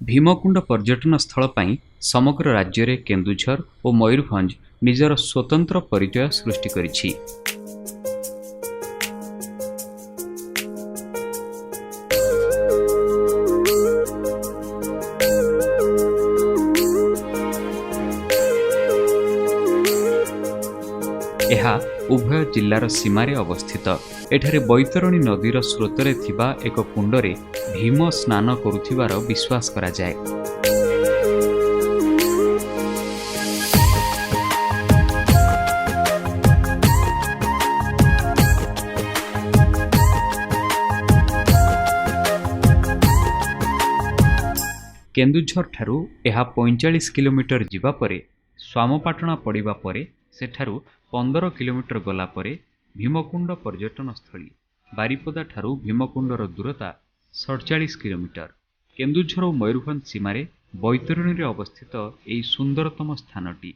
भीमकुंड पर्यटन स्थल ପାଇଁ समग्र राज्य में केन्दुझर और मयूरभंज निजर स्वतंत्र परिचय सृष्टि करिछि। एहा उभय जिल्लार सीमारे अवस्थित। एठारे बैतरणी नदीर स्रोतरे थिबा एक कुंडरे भीम स्नान करुथिबार विश्वास करा जाए। केन्दुझर ठारू एहा 45 किलोमीटर जिबा परे स्वामपाटणा पड़िबा परे सेठारू 15 किलोमीटर गला परे भीमकुंड पर्यटन स्थली बारिपदा ठारू भीमकुंडर दूरता 47 किलोमीटर। केन्दुझर और मयूरभंज सीमारे बैतरणी रे अवस्थित एई सुंदरतम स्थानटी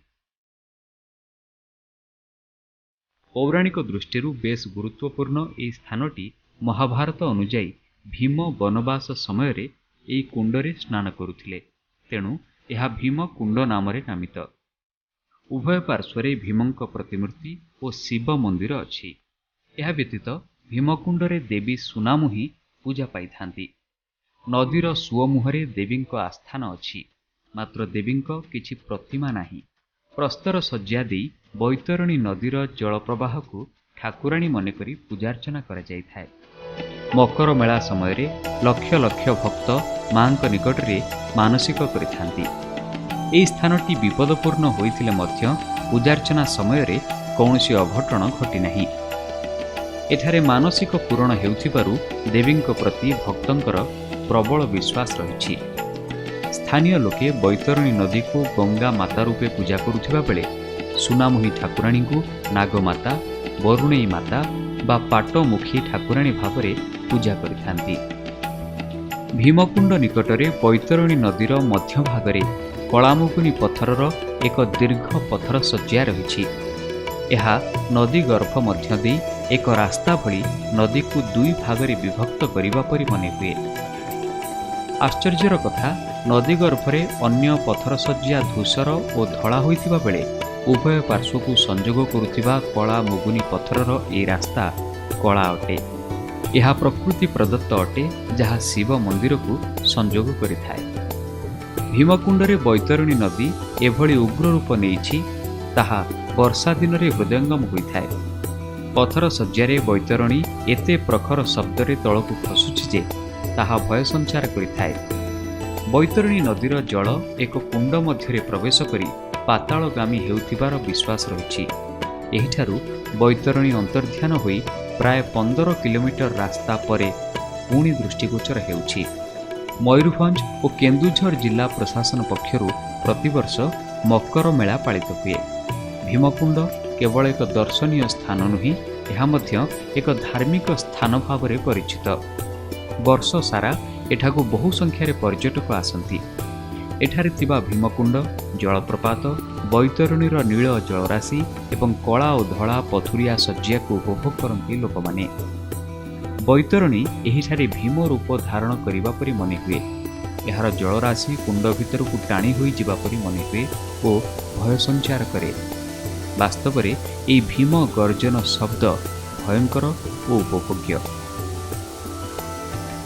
पौराणिक दृष्टिरू बेस गुरुत्वपूर्ण एई स्थानटी महाभारत अनुजाई भीम वनवास समय रे एई कुंडरे स्नान करुथिले, तेणु एहा भीमकुंड नामरे नामित। उभय पार्श्वरे भीमंक प्रतिमूर्ति और शिव मंदिर अछि। यह व्यतीत भीमकुंडरे देवी सुनामुही पूजा पाई थांती। नदीर सुओ मुहरे देवींक आस्थान अछि, मात्र देवींक किछि प्रतिमा नाही। प्रस्तर सज्जा देई बैतरणी नदीर जल प्रवाह को ठाकुराणी मनकरी पूजार्चना करा जाय थाए। मकर मेला समय रे लक्ष लक्ष भक्त मांक निकट रे मानसिक करिथांती। एई स्थानटी विपदपूर्ण होइथिले मध्य पूजार्चना समय रे कौनसी अघटन घटी नाही। एठारे मानसिक पूरण हेउथिबारु देवींक प्रति भक्तंकर प्रबल विश्वास रहिछि। स्थानीय लोके बैतरणी नदी को गंगा माता रूपे पूजा करुथिबा बेले सुनामुही ठाकुराणी को नागमाता, बरुणेई माता बा पाटमुखी ठाकुराणी भावरे पूजा करिथांती। भीमकुंड निकटरे बैतरणी नदीर मध्य भागरे कलामुकुनी पत्थरर एक दीर्घ पत्थर सज्जा रही। यह नदी गर्भ मध्य दे एक रास्ता भली नदी को दुई भागरे विभक्त करिबा परि मने हुए। आश्चर्यर कथा, नदी गर्भरे अन्य पत्थर सज्जा धूसर और धड़ा होइथिबा बेले उभय पार्श्व को संजोग करुथिबा कला मुगुनी पत्थरर ए रास्ता कला अटे। यह प्रकृति प्रदत्त अटे, जहाँ शिव मंदिर को संजोग करिथाए। भीमकुंडरे बैतरणी नदी एभली उग्र रूप नेइछि ताहा वर्षा दिन रे हृदयंगम होइथाए। पत्थर सज्जारे बैतरणी एते प्रखर शब्दरे तळकु खसुछि जे ताहा भय संचार करिथाए। बैतरणी नदीर जल एक कुंड मध्यरे प्रवेश करी पातालगामी हेउथिबार विश्वास रहिछि। एहिठारु बैतरणी अंतर्ध्यान होई प्राय 15 किलोमीटर रास्ता परे पुणी दृष्टिगोचर हेउछि। मयूरभंज और केन्दुझर जिला प्रशासन पक्षरु प्रतिवर्ष मकर मेला पालित हुए। भीमकुंड केवल एक दर्शनीय स्थान नुहे, यह मध्य एक धार्मिक स्थान भावरे परिचित। वर्ष सारा एठाकु बहु संख्यार पर्यटक आसंती। एठारे थिबा भीमकुंड, जलप्रपात, बैतरणीर नील जलराशि एवं कला और धड़ा पथुरिया सज्जा को उपभोग करती लोक माने। बैतरणी एहिठारे भीम रूप धारण करिबा परि मने हुए। एहार जलराशि कुंड भितर को टाणी होई जिबा परि मने हुए और भय संचार करे। वास्तव में एई भीम गर्जन शब्द भयंकर और उपभोग्य।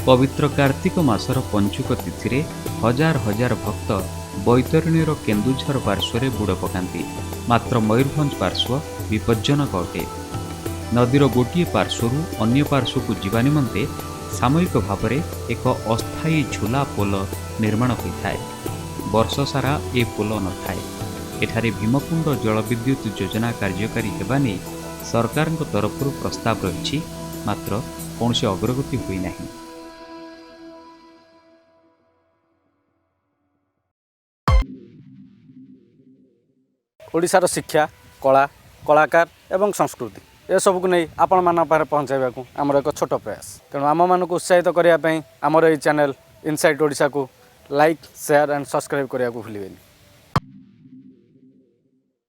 पवित्र कार्तिक मासर पंचुक तिथि रे हजार हजार भक्त बैतरणीर केन्दुझर पार्श्वरे बुड़ पकांती, मात्र मयूरभंज पार्श्व विपज्जनक अटे। नदीर गोटे पार्श्वरू अन्य पार्श्व को जीवा निमंते सामयिक भाव में एक अस्थायी झूला पोल निर्माण होता है। वर्ष सारा ए पोल न थाए। एठारे भीमकुंड जलविद्युत योजना कार्यकारी हेबा नै सरकार तरफ प्रस्ताव रही, मात्र कौनसी अग्रगति हुई नहीं। ओडिशार शिक्षा, कला, कलाकार एवं संस्कृति ए सब को नहीं आपण मान पारे पहुँचाइबा को आमर एक छोट प्रयास। तेणु आम मान को उत्साहित करने आमर ये चैनल इनसाइट ओडिशा को लाइक, शेयर एंड सब्सक्राइब करने को भूलिबेनी।